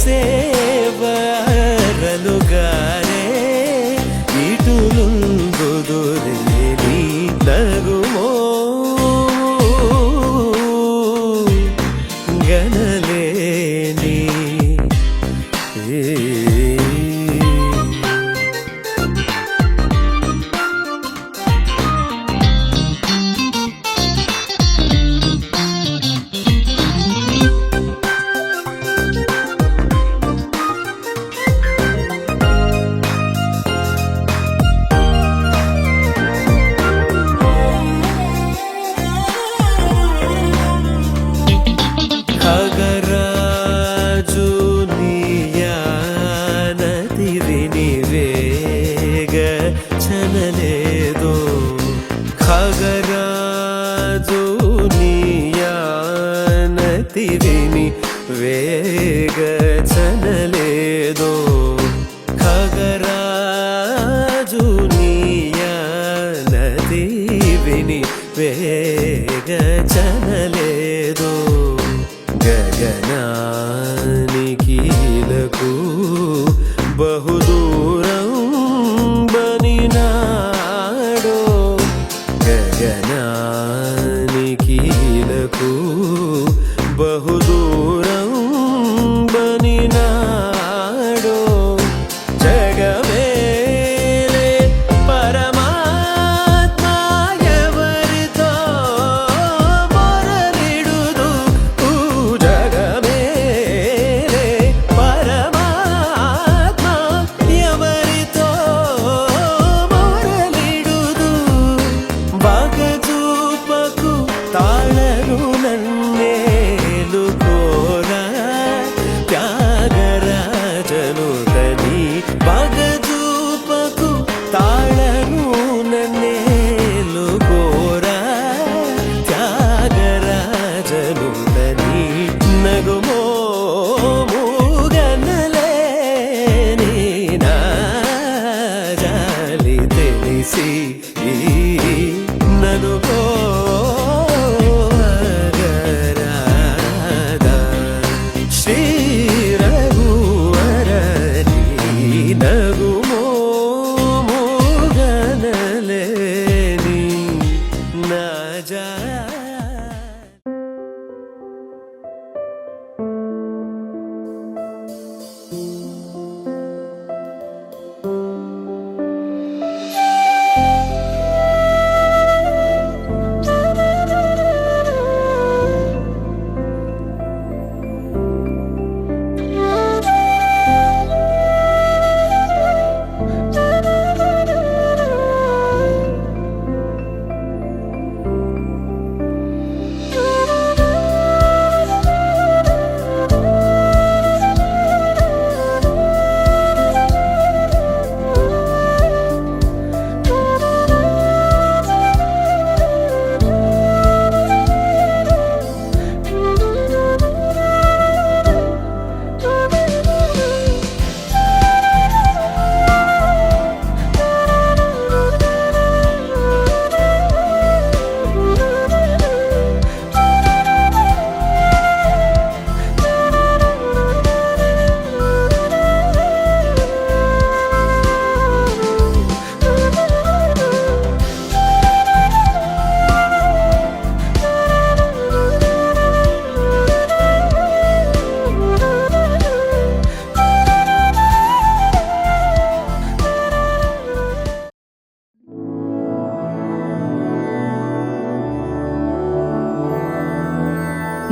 ಸೇವರಲುಗಾರೆ ಇಟುಲುಂಬುದುರೇಲಿ ನಗುಮೋ ಗನಲೇನಿ ఖగరాజు నీయానతి విని వేగ చనలేదో ఖగరాజు నీయానతి విని వేగ చనలేదో గగనానికీలకు బహుదూరం బనినాడో గగనానికీలకు బహుదూరం బనినాడో జగమేలే పరమాత్మ ఎవరితో మొరలిడుదు జగమేలే పరమాత్మ ఎవరితో మొరలిడుదు బగజూపకు తాళను నన్నేలుకోరా త్యాగరాజను తని బగజూపకు తాళను నన్నేలుకోరా త్యాగరాజను తని నగుమో మూగనలేని నా జాలి తెలిసి ననుకో అగరాదా శ్రీ రఘువరని నగుమో మూగనలేని నా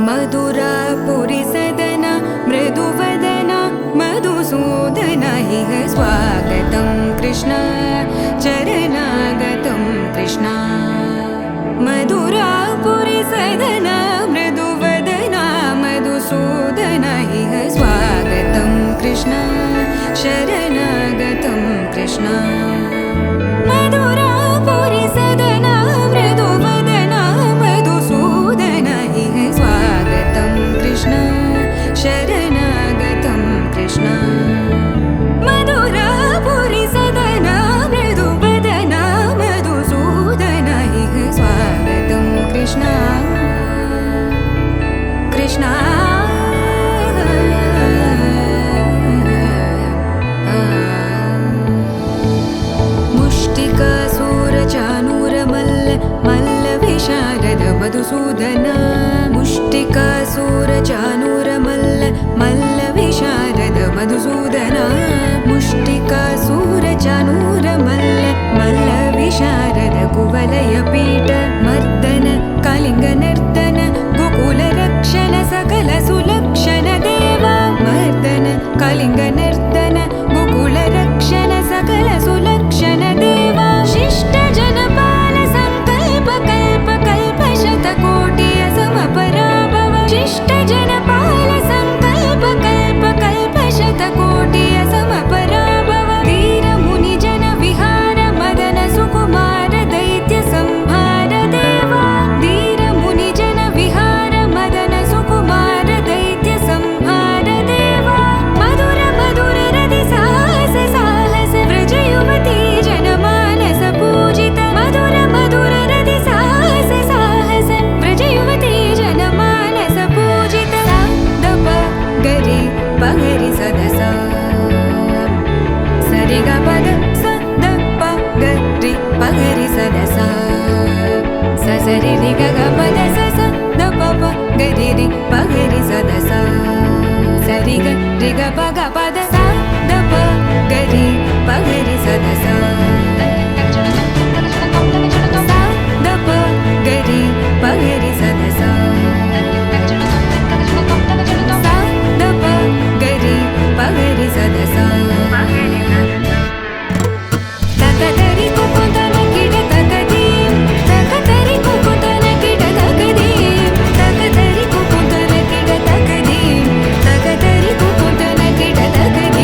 मधुरापुरी सदन मृदुवदन मधुसूदन इह स्वागतं कृष्ण चरणागतं कृष्ण मधुरापुरी सदन मृदुवदन मधुसूदन इह स्वागतं कृष्ण शरणागतं कृष्ण मधुरापुरी सदन मृदुवदन मधुसूदन इह स्वागतं कृष्ण शरणागतं कृष्ण मधुरापुरी सदन मृदुवदन मधुसूदन इह स्वागतं कृष्ण कृष्ण మధుసూదన ముష్టికాసూర చానూర మల్ల మల్ల విశారద కువలయ పీఠ మర్దన కళింగ నర్తన గోకుల రక్షణ సకల సులక్షణ దేవా మర్దన కళింగ నర్తన గోకుల రక్షణ సకల సులక్షణ దేవా శిష్ట జనపాల సంకల్ప కల్ప కల్ప శతకోటి అసమ పరాభవ శిష్ట జనపాల సంకల్ప కల్ప కల్ప శతకోటి అసమ పరాభవ ధీర ముని జన విహార మదన సుకుమార దైత్య సంహార దేవా ధీర ముని జన విహార మదన సుకుమార దైత్య సంహార దేవా మధుర మధుర రతి సాహస సాహస వ్రజ యువతి జన మానస పూజిత మధుర మధుర రతి సాహస సాహస వ్రజ యువతి జన మానస పూజిత దప గరి పగరి సదస సరిగ పద సదప గరి పగరి సదస సరి రి గ పద స దప గరి రి పగరి సదస సరి గ రి గ పగ పద స దప గరి పగరి సదస దప గరి పగరి సదస దప గరి పగరి సదస తకదరి కుకుందన కిడ తకది తకదరి కుకుందన కిడ తకది తకదరి కుకుందన కిడ తకది తకదరి కుకుందన కిడ తకది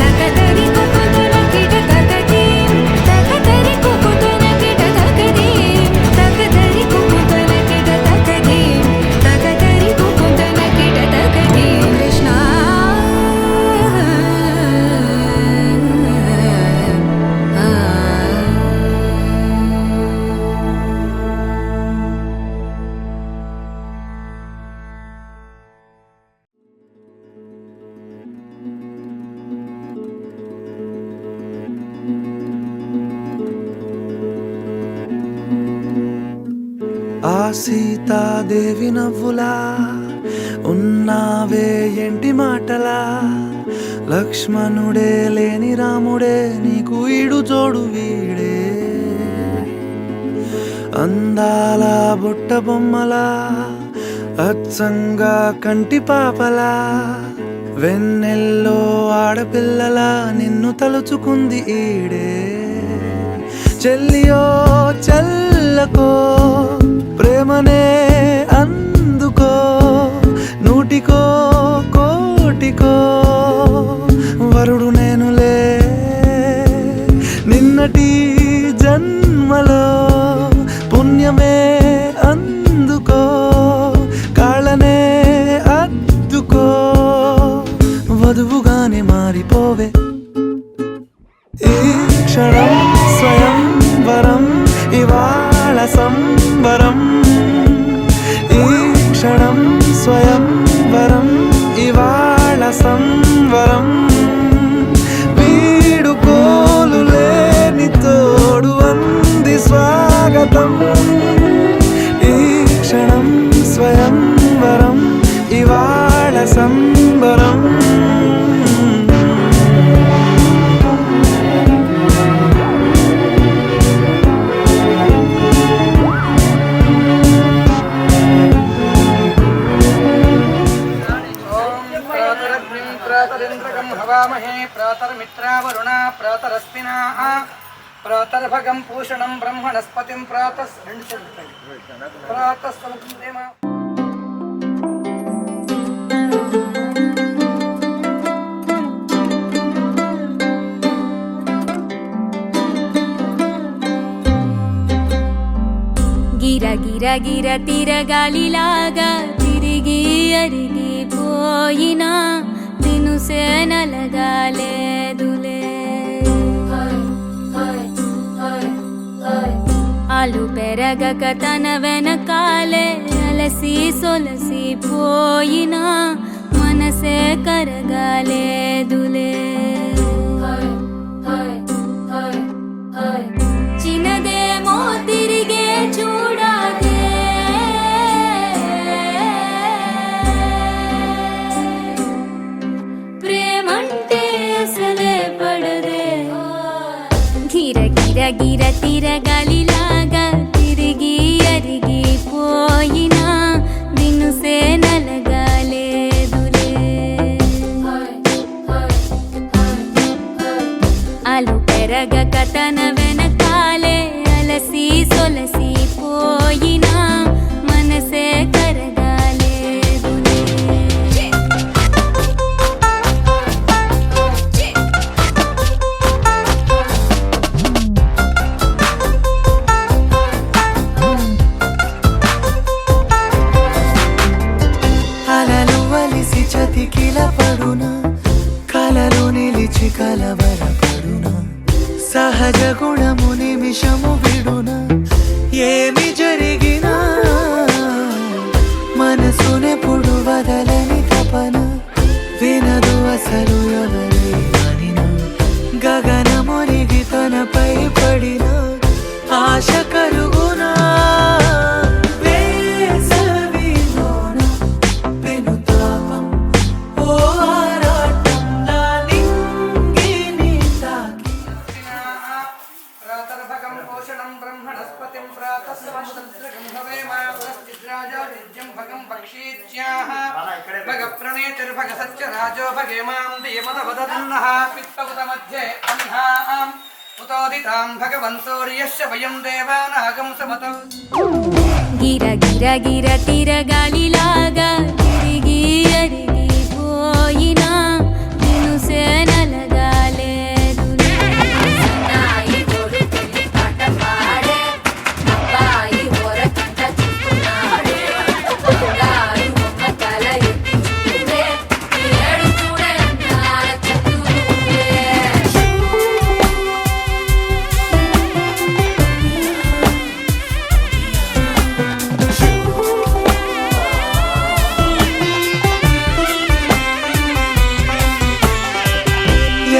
తకదరి కుకుందన కిడ తకది తకదరి కుకుందన కిడ తకది తకదరి కుకుందన కిడ తకది తకదరి కుకుందన కిడ తకది కృష్ణ ఆ సీతాదేవి నవ్వులా ఉన్నావే ఎంటి మాటలా లక్ష్మణుడే లేని రాముడే నీకు ఈడు జోడు వీడే అందాల బుట్ట బొమ్మలా అచ్చంగా కంటి పాపలా వెన్నెల్లో ఆడపిల్లలా నిన్ను తలుచుకుంది ఈడే చెల్లియో చల్లకో ప్రేమనే అందుకో నూటికో కోటికో వరుడు నేనులే నిన్నటి జన్మలో పుణ్యమే అందుకో కాళ్ళనే అద్దుకో వధువుగానే మారిపోవే ఈ క్షణం స్వయం వరం ఇవాళ సంబరం ఈ క్షణం స్వయం వరం ఇవాళ సంవరం వీడుకోలు లేని తోడు అంది స్వాగతం ఈ క్షణం స్వయం వరం ఇవాళ సంబరం प्रातरिन्द्रकं हवामहे प्रातर्मित्रावरुणा प्रातरस्मिनाः प्रातर्भगं पूषणं ब्रह्मणस्पतिं प्रातःसमुद्रेम గిర గిర గిర తిరగాలిలాగా తిరిగి అరిగిపోయినా దినుసే నలగాలేదులే ఆలు పెరగక తన వెనకాలే అలసి సొలసి పోయినా మనసే కరగాలేదులే చిన్నదేమో తిరిగే చూడాలే ప్రేమంటే చతికిల పడునా కలలో నిలిచి కలవరపడునా సహజ గుణము నిమిషము విడునా ఏమి జరిగినా మనసునెప్పుడు వదలని తపన వినదు అసలు ఎవరి అనినా గగనమునిగి తనపై పడిన ఆశ కలుగునా వేసవిలోన పెనుతాపం ఓ ఆరాటం నా నింగిని తాకి ప్రాతర్భగం పోషణం బ్రహ్మణస్పతిం ప్రాతస్సముద్రగం భవేమావస్తిద్రాజాజ్యం భగం భక్షీత్యాః భగప్రణేతిర్భగ సత్యరాజో భగేమాం దేమదవదన్నః పిత్తగుత మధ్యే అహ్నాం ఉతోదితాం భగవన్ సూర్యస్య వయం దేవానాగం సమతం గిర గిర గిర తిరగాలిలాగా తిరిగి అరిగిపోయినా నిన్ను సేనలగాలేదు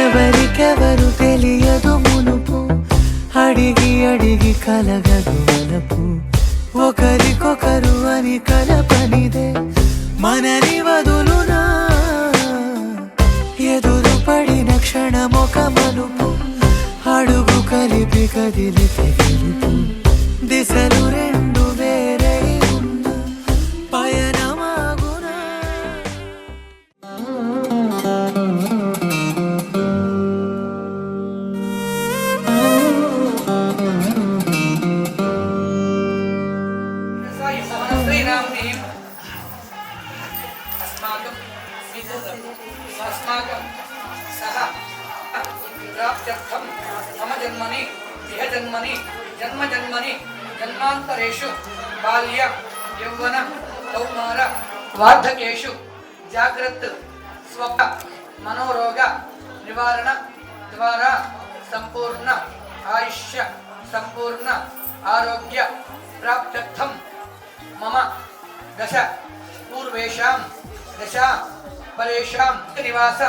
ఎవరికెవరు తెలియదు మునుపు అడిగి అడిగి కలగదు వలపు ఒకరికొకరు అని కలపనిదే మనని వదులునా ఎదురు పడిన క్షణమొక మలుపు అడుగు కలిపి కదిలితే గెలుపు దిశలు రెండు వేరై ఉన్న పయనమాగునా శ్రీరామ్ని అస్మాకం अस्माकं सह प्राप्त्यर्थं मम जन्मनि इह जन्मनि जन्मजन्मनि जन्मान्तरेषु बाल्य यौवन कौमार वार्धकेषु जाग्रत् स्वप्न मनोरोग निवारण द्वारा संपूर्ण आयुष्य संपूर्ण आरोग्य प्राप्त्यर्थं मम दश पूर्वेषां दशा परेषां निवास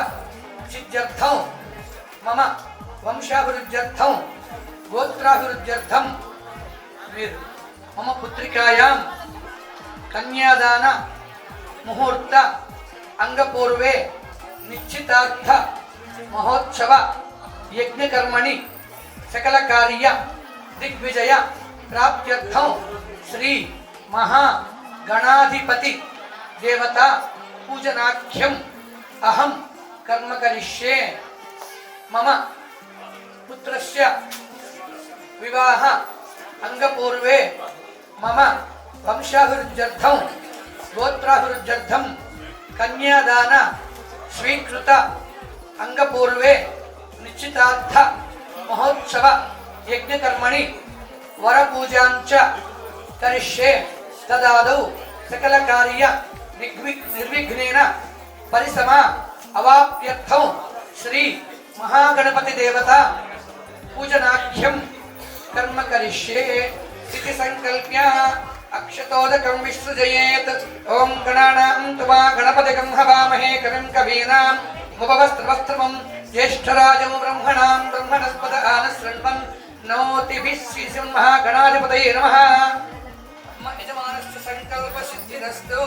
सिद्ध्यर्थं मम वंशाभिवृद्ध्यर्थं गोत्राभिवृद्ध्यर्थं मम पुत्रिकायां कन्यादान मुहूर्त अंगपूर्वे निश्चितार्थ महोत्सव यज्ञकर्मणि सकल कार्य दिग्विजय प्राप्त्यर्थं श्री महागणाधिपति देवता पूजनाख्यम अहम कर्म करिष्ये मम पुत्रस्य विवाह अंगपूर्वे मम वंशाभिवृद्ध्यर्थं गोत्राभिवृद्ध्यर्थं कन्यादान स्वीकृत अंगपूर्वे निश्चितार्थ महोत्सव यज्ञकर्मणि वरपूजाञ्च करिष्ये तदादौ सकल कार्य निर्विघ्नेन परिसमा अवाप्यर्थं श्री महागणपति देवता पूजनाख्यम कर्म करिष्ये इति संकल्प्य अक्षतोदकं विसृजयेत् ओम गणानां त्वा गणपतिं हवामहे कविं कवीनां मुपवस्त्रवस्त्रमं ज्येष्ठराजं ब्रह्मणां ब्रह्मणस्पद आनशृण्वन् नोतिभिः श्रीसिंहगणाधिपतये नमः। यजमानस्य संकल्पसिद्धिरस्तु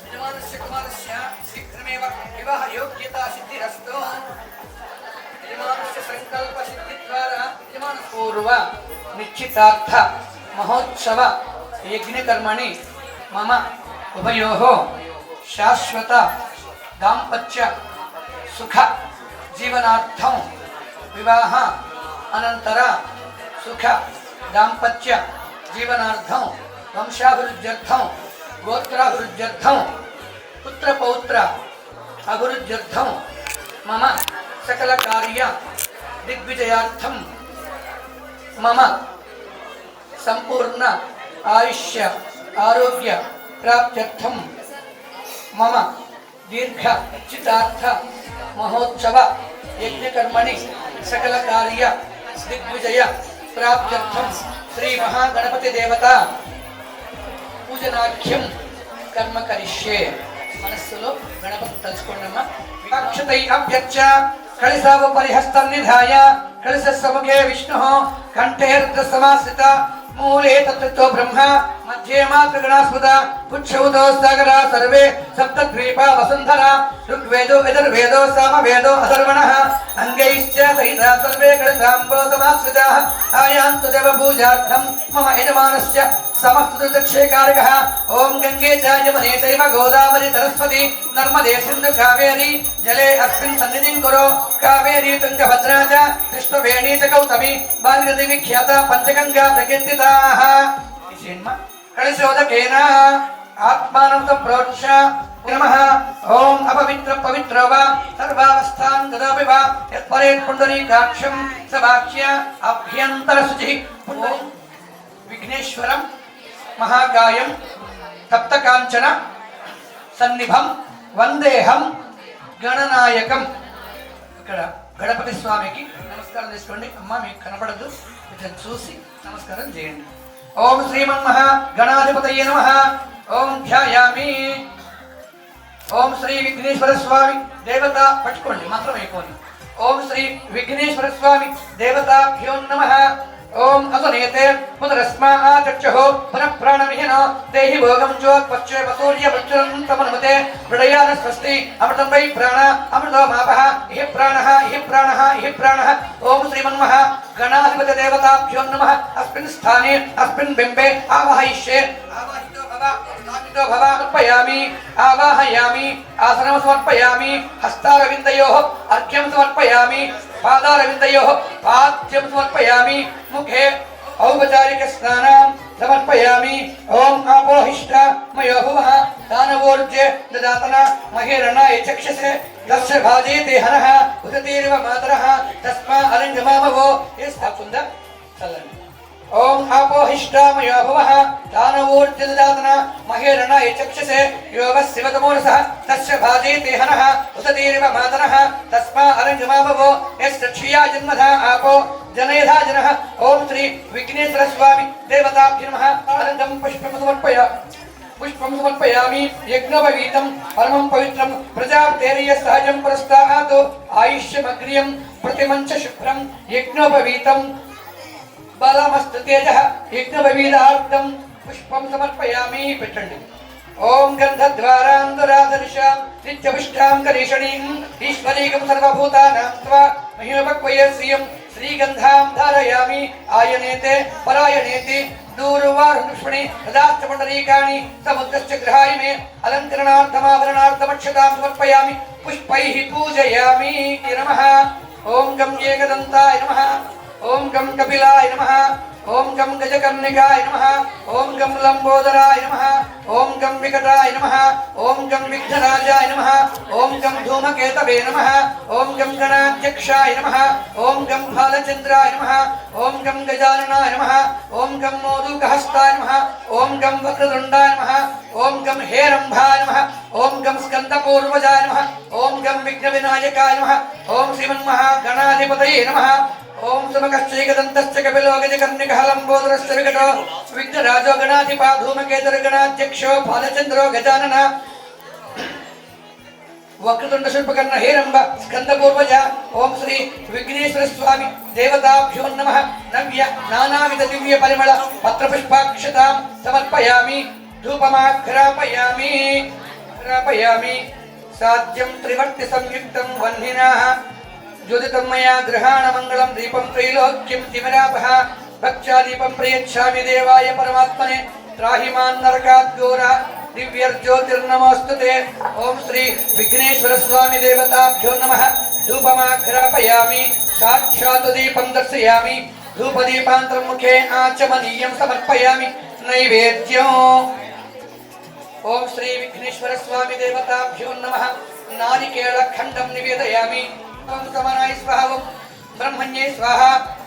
यजमानस्य कुमारस्य शीघ्रमेव विवाह योग्यता सिद्धिरस्तु यजमानस्य संकल्पसिद्धिद्वारा यजमानपूर्व निश्चितार्थ महोत्सव यज्ञकर्मणि मम उभयोः शाश्वत दाम्पत्य सुख जीवनार्थं विवाह अनंतर सुख दाम्पत्य जीवनार्थं वंशाभिवृद्ध्यर्थं गोत्राभिवृद्ध्यर्थं पुत्रपौत्र अभिवृद्ध्यर्थं मम सकल कार्य दिग्विजयार्थं मम संपूर्ण आयुष्य आरोग्य प्राप्त्यर्थं मम దీర్ఘ చితార్థ మహోత్సవ యజ్ఞకర్మణి సకల కార్య దిగ్విజయ ప్రాప్త్యర్థం శ్రీ మహాగణపతి దేవత పూజనాఖ్యం కర్మ కరిష్యే. మనస్సులో గణపతి తలుచుకోండమ్మా. వివక్షతై అభ్యర్చ కళిసావ పరిహస్తం నిధాయ కళిస సముఖే విష్ణు కంఠే రుద్ర సమాశ్రిత మూలే తత్తో బ్రహ్మ మధ్యే మాతృగణాస్పద పుచ్చౌదో సాగరా సర్వే సప్తద్వీపా వసుంధర ఋగ్వేదో యజుర్వేదో సామవేదో అథర్వణః అంగైశ్చ సహితా సర్వే కళితాంబో సమాశ్రితాః ఆయాంతు దేవ పూజార్థం మమ యజమానస్య సమస్తృతక్షేకారకః. ఓం గంగే చ యమునే చైవ గోదావరి సరస్వతి నర్మదే సింధు కావేరీ జలే అస్మిన్ సన్నిధిం కురు. కావేరీ తుంగభద్రా చ కృష్ణవేణీ చ గౌతమి భాగీరథి విఖ్యాత పంచగంగా ప్రకీర్తితాః. కళిశోదకేన ఆత్మానం సంప్రోక్ష నమః. ఓం అపవిత్ర పవిత్ర వా సర్వావస్థాన్ గదాపి వా యత్పరేత్ పుండరీకాక్షం సవాక్ష్య అభ్యంతర శుచిః. ఓం విఘ్నేశ్వరం మహాకాయం తప్తకాంచన సన్నిభం వందేహం గణనాయకం. ఇక్కడ గణపతి స్వామికి నమస్కారం చేసుకోండి. అమ్మ మీకు కనపడదు, ఇతను చూసి నమస్కారం చేయండి. ఓం శ్రీమన్మహా గణాధిపతయే నమః. ఓం ధ్యాయామి. ఓం శ్రీ విఘ్నేశ్వర స్వామి దేవత పట్టుకోండి, మంత్రం అయిపోయింది. ఓం శ్రీ విఘ్నేశ్వర స్వామి దేవతాభ్యో నమః. ఓం అసనేతే పునరస్మా చక్షుః పునః ప్రాణమిహినో దేహి భోగం జ్యోత్పచ్చే వసూర్య వజ్రం తమనుమతే హృదయాన స్వస్తి అమృతం వై ప్రాణ అమృతో మాపః ఇహి ప్రాణః ఇహి ప్రాణః ఇహి ప్రాణః. ఓం శ్రీమన్మః గణాధిపతి దేవతాభ్యో నమః. అస్మిన్ స్థానే అస్మిన్ బింబే ఆవాహయిష్యే. ఆవాహితో భవ స్థాపితో భవ. సమర్పయామి ఆవాహయామి ఆసనం సమర్పయామి. హస్తారవిందయోః అర్ఘ్యం సమర్పయామి. పాదారవిందయోః పాద్యం సమర్పయామి. ముఖే ఔపచారిక స్నానం సమర్పయామి. ఓం ఆపోహిష్ట మయో భువః దానవోర్జే దదాతన మహేరణాయ చక్షసే తస్య భాజేతే హనః ఉదతీరివ మాతరః తస్మా అలంగమామవో. ఏ స్థాపుంద చల్లండి. ఓం ఆపోహిష్ట మయో భువః దానవోర్జే దదాతన మహేరణాయ చక్షసే యోగ శివతమోరసః తస్య భాజేతే హనః ఉదతీరివ మాతరః తస్మా అలంగమామవో. యస్య క్షియా జన్మధా ఆపో జనయధా జనః. ఓం శ్రీ విఘ్నేశ్వర స్వామి దేవతాభ్యో నమః. అనంతం పుష్పం సమర్పయామి. యజ్ఞోపవీతం పరమం పవిత్రం ప్రజాపతేర్య సహజం పురస్తాత్ ఆయుష్యమగ్రియం ప్రతిమంచ శుభ్రం యజ్ఞోపవీతం బలమస్తు తేజః. యజ్ఞోపవీతార్థం పుష్పం సమర్పయామి. పెట్టండి. ఓం గంధద్వారాంధరాధరిషాం నిత్యపుష్టాం కరీషణీం ఈశ్వరీకం సర్వభూతానాం త్వా మహిమపక్వయ శ్రియం శ్రీగంధాం ధారయామి. ఆయనేతే పరాయణేతి దూర్వారుష్మణి తదాస్త పుండరీకాణి సముద్రస్య గృహాయ మే అలంకరణార్థమాభరణార్థమక్షతాం సమర్పయామి. పుష్పైః పూజయామి. నమః. ఓం గం ఏకదంతాయ నమః. ఓం గం కపిలాయ నమః. ఓం గం గజకర్ణికాయ నమః. ఓం గం లంబోదరాయ నమః. ఓం గం వికటాయ నమః. ఓం గం విఘ్నరాజాయ నమః. ఓం గం ధూమకేతవే నమః. ఓం గం గణాధ్యక్షాయ నమః. ఓం గం బాలచంద్రాయ నమః. ఓం గం గజాననాయ నమః. ఓం గం మోదూకహస్తాయ నమః. ఓం గం వక్రతుండాయ నమః. ఓం గం హేరంభాయ నమః. ఓం గం స్కందపూర్వజాయ నమః. ఓం గం విఘ్నవినాయకాయ నమః. ఓం శ్రీమన్మహా గణాధిపతయే నమః. ఓం సమకశ్చైకదంతశ్చ కపిలో గజకర్ణికః లంబోదరశ్చ వికటో విఘ్నరాజో గణాధిపా ధూమకేతుర్ గణాధ్యక్షో బాలచంద్రో గజానన వక్రతుండ శిల్పకర్ణ హేరంబ స్కందపూర్వజ. ఓం శ్రీ విఘ్నేశ్వర స్వామి దేవతాభ్యో నమః. నవ్య నానావిధ దివ్య పరిమళ పత్రపుష్పాక్షతాం సమర్పయామి. ధూపమాఘ్రాపయామి. సాధ్యం త్రివర్తి సంయుక్తం వహ్నినాః జ్యోతితం మయా గృహాణ మంగళం దీపం త్రైలోక్యం తిమిరాపః. భక్త్యాదీపం ప్రయచ్ఛామి దేవాయ పరమాత్మనే త్రాహి మాం నరకాద్ ఘోర దివ్యర్జ్యోతిర్నమోస్తుతే. ఓం శ్రీ విఘ్నేశ్వర స్వామి దేవతాభ్యో నమః. ధూపమాఘ్రాపయామి. సాక్షాత్ దీపం దర్శయామి. ధూపదీపాంతరం ముఖే ఆచమనీయం సమర్పయామి. నైవేద్యం. ఓం శ్రీ విఘ్నేశ్వర స్వామి దేవతాభ్యో నమః. నారికేళ ఖండం నివేదయామి. ఓం సమనాయ స్వాహ. ఓం బ్రహ్మణ్యే స్వాహ.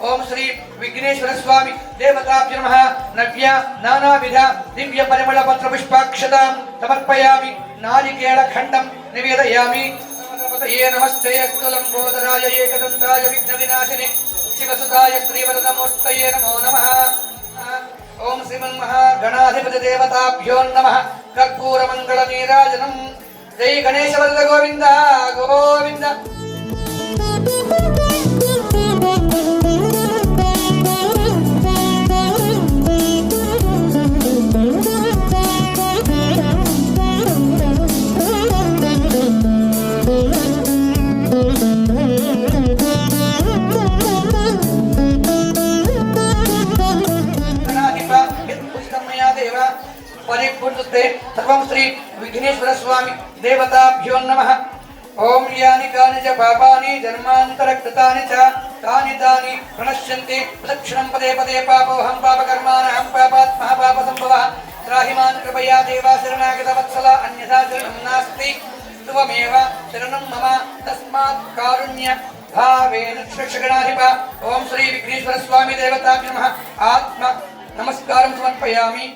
ఓం శ్రీ విఘ్నేశ్వర స్వామి దేవతాభ్యో నమః. నవ్య నానావిధ దివ్య పరిమళ పత్ర పుష్పాక్షతాం సమర్పయామి. నారికేళ ఖండం నివేదయామి. నమస్తే అస్తు లంబోదరాయ ఏకదంతాయ విఘ్న వినాశిని శివసుతాయ శ్రీవరదమూర్తయే నమో నమః. ఓం శ్రీమన్మహాగణాధిపతి దేవతాభ్యో నమః. కర్పూర మంగళ నీరాజనం. జై గణేశ వరద గోవింద గోవింద. పరిపూర్ణతే సర్వం శ్రీ విఘ్నేశ్వర స్వామి దేవతాభ్యో నమః. ఓం యాని కాని చ పాపాని జన్మాంతరకృతాని చ తాని తాని ప్రణశ్యంతి ప్రదక్షిణం పదే పదే పాపోహం పాపకర్మాణం పాపాత్మః పాపసంభవః. త్రాహిమాన్ కృపయా దేవా శరణాగత వత్సల అన్యథా శరణం నాస్తి. త్వమేవ శరణం మమ తస్మాత్ కారుణ్య భావేన శిక్షగణాధిప. ఓం శ్రీ విఘ్నేశ్వర స్వామి దేవతాభ్యో నమః. ఆత్మ నమస్కారం సమర్పయామి.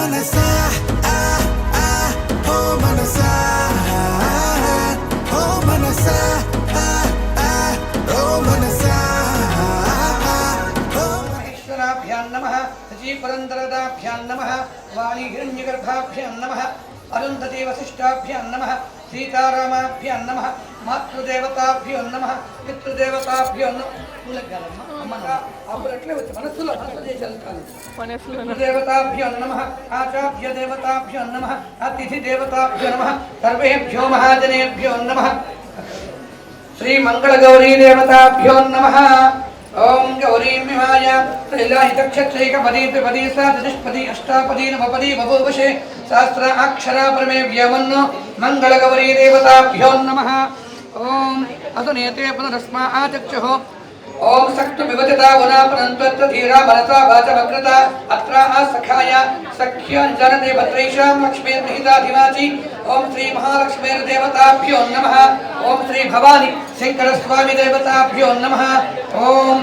మనసా ఓ మనసా ఓ మనసా ఓ మనసా ఈశ్వరాభ్యాం నమః సజీపురందరదాభ్యాం నమః వాణి హిరణ్యగర్భాభ్యాం నమః అరుంధతి వశిష్టాభ్యాం నమః సీతారామాభ్యాం నమః మాతృదేవతాభ్యో నమః పితృదేవతాభ్యో దేవతాభ్యో నమః ఆచార్య దేవతాభ్యో నమః అతిథి దేవతాభ్యో నమః సర్వేభ్యో మహాజనేభ్యో నమః శ్రీ మంగళగౌరీ దేవతాభ్యో నమః ఓం గౌరీం విహాయ త్రైలాహితక్షత్రైకపదీ త్రిపదీ సాచతుష్పదీ అష్టాపదీ నవపదీ బభూవశే సహస్ర అక్షరా పరమే వ్యోమన్నో మంగళగౌరీ దేవతాభ్యో నమః ఓం అసునేతే పునరస్మా ఆచక్షుః ఓం సక్తు వివజతా వనాపనంత్వత్ర ధీరా మనసా వాచమగ్రత అత్ర సఖాయ సఖ్యాంజనదే భద్రైషాం లక్ష్మీర్నిహితాధివాచి ఓం శ్రీ మహాలక్ష్మీర్దేవతాభ్యో నమః ఓం శ్రీ భవాని శంకరస్వామి దేవతాభ్యో నమః ఓం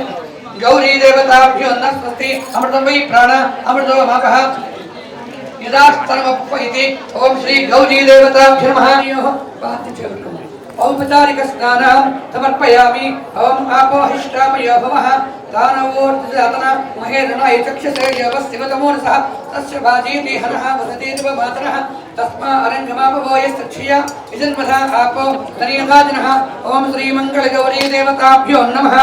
గౌరీ దేవతాభ్యో నమః స్వస్తి అమృతం వై ప్రాణ అమృతో మాకః యదాస్తనమప్పయితి ఓం శ్రీ గౌరీ దేవతాభ్యో నమః ఔపచారిక స్నానం సమర్పయామి ఓం ఆపోహిష్టామయో భవః దానవోర్జాతన మహేరణాయ చక్షసే యవస్తివతమోరసః తస్య భాజీతి హనః వసతేదివ మాతరః తస్మా అరంగమాపవోయస్తక్షయ ఇజన్మధా ఆపో తనీయభాజనః ఓం శ్రీమంగళగౌరీ దేవతాభ్యో నమః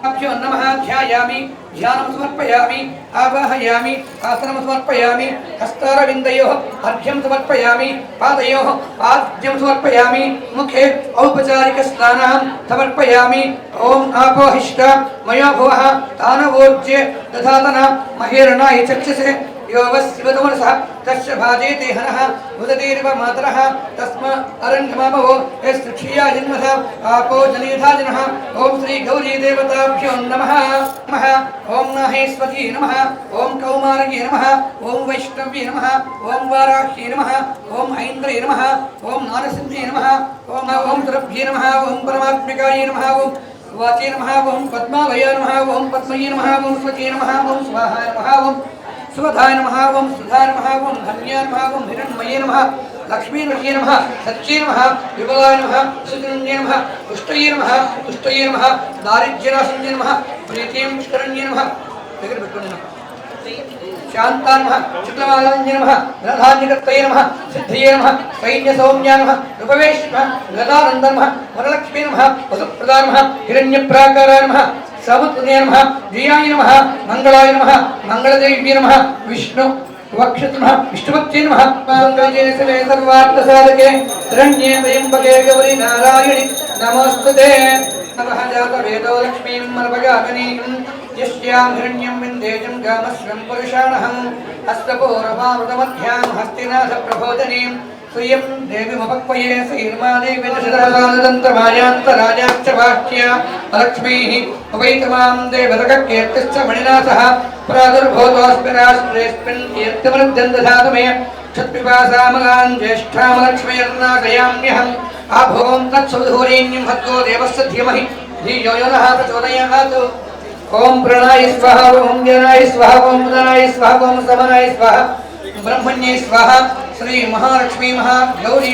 అభ్యో నమః ధ్యాయామి ధ్యానం సమర్పయామి ఆవాహయామి ఆసనం సమర్పయామి హస్తారవిందయోః అర్ఘ్యం సమర్పయామి పాదయోః పాద్యం సమర్పయామి ముఖే ఔపచారిక స్నానం సమర్పయామి ఓం ఆపోహిష్ట మయో భువః తానవోర్జే దధాతన మహేరణాయ చక్షసే యోవస్సివతమనసః తస్య భాజేతే హనః ఉదతేరివ మాతరః తస్మ అరంగమాపవో యస్క్షియా జన్మథ ఆపో జనేధాజనః ఓం శ్రీ గౌరీ దేవతాభ్యో నమః నమః ఓం మహేశ్వరీ నమః ఓం కౌమారయే నమః ఓం వైష్ణవ్యే నమః ఓం వారాహ్యే నమః ఓం ఐంద్రయే నమః ఓం నారసింహే నమః ఓం దురభ్యే నమః ఓం పరమాత్మికాయే నమః ఓం వాచే నమః ఓం పద్మాలయ నమః ఓం పద్మయే నమః ఓం స్వచే నమః ఓం స్వాహాయ నమః ఓం సువధాయ నమః ఓం సుధాయ నమః ఓం ధన్యాయ నమః ఓం హిరణ్మయే నమః లక్ష్మీర్మయే నమః సత్యే నమః విబలాయ నమః సుజన్యే నమః పుష్టయే నమః తుష్టయే నమః దారిద్ర్యనాశన్యే నమః ప్రీతిం పుష్కరణ్యే నమః దగ్గర పెట్టుకోండి శాంతాయ నమః శుక్లమాలంజే నమః ధనధాన్యకర్తయే నమః సిద్ధయే నమః సైన్యసౌమ్యాయ నమః ఉపవేశ నమః గదానంద నమః వరలక్ష్మీ నమః వసుప్రదాయ నమః హిరణ్యప్రాకారాయ నమః సముద్రయ నమః జియాయ నమః మంగళాయ నమః మంగళదేవ్యే నమః విష్ణు వక్షతు నమః విష్ణుభక్త్యే నమః మంగళే సర్వే సర్వార్థసాధకే శరణ్యే త్రయంబకే గౌరీ నారాయణి నమోస్తుతే నమః జాత వేదో లక్ష్మీం మర్వగామినీం యస్యాం హిరణ్యం విందేజం గామస్వం పురుషాణహం హస్తపూర్వమామృతమధ్యాం హస్తినాథ ప్రబోధనీం స్వయం దేవిమపక్వయే శ్రీర్మాదేవి దశరథానంతమాయాంతరాజాశ్చ వాక్య లక్ష్మీః ఉపైతమాం దేవతకీర్తిశ్చ మణినాథః ప్రాదుర్భూతోస్మిరాశ్రేస్మిన్ కీర్తిమృద్ధం దధాతు మే క్షత్పిపాసామలాన్ జ్యేష్ఠామలక్ష్మీర్నాశయామ్యహం ఆభోం తత్సుధూరీణ్యం భద్గో దేవस्य ధీమహి ధియో యో నః ప్రచోదయాత్ ఓం ప్రణాయ స్వాహ ఓం జ్ఞానాయ స్వాహ ఓం ఉదనాయ స్వాహ ఓం సమనాయ స్వాహ బ్రహ్మణ్యే స్వాహ శ్రీ మహాలక్ష్మీ మహాగౌరీ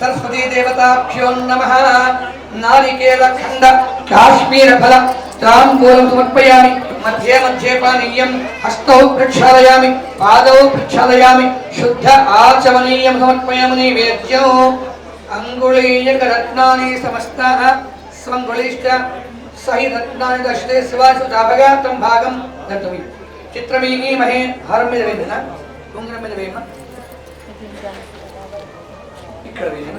సరస్వతీ దేవతాభ్యో నమః నారికేల ఖండ కాశ్మీర ఫల తాంబూలం సమర్పయామి మధ్యే మధ్యే పానీయం హస్తౌ ప్రక్షాళయామి పాదౌ ప్రక్షాళయామి శుద్ధ ఆచమనీయం సమర్పయామి నైవేద్యం అంగుళీయక రత్నాని సమస్తాః స్వంగుళీశ్చ సహి రత్నాని దర్శతే శివాసు దాభగాతం భాగం దర్శమి చిత్రమీమహే హారం మీద వేదన ఉంగరం మీద వేయమ ఇక్కడ వేయన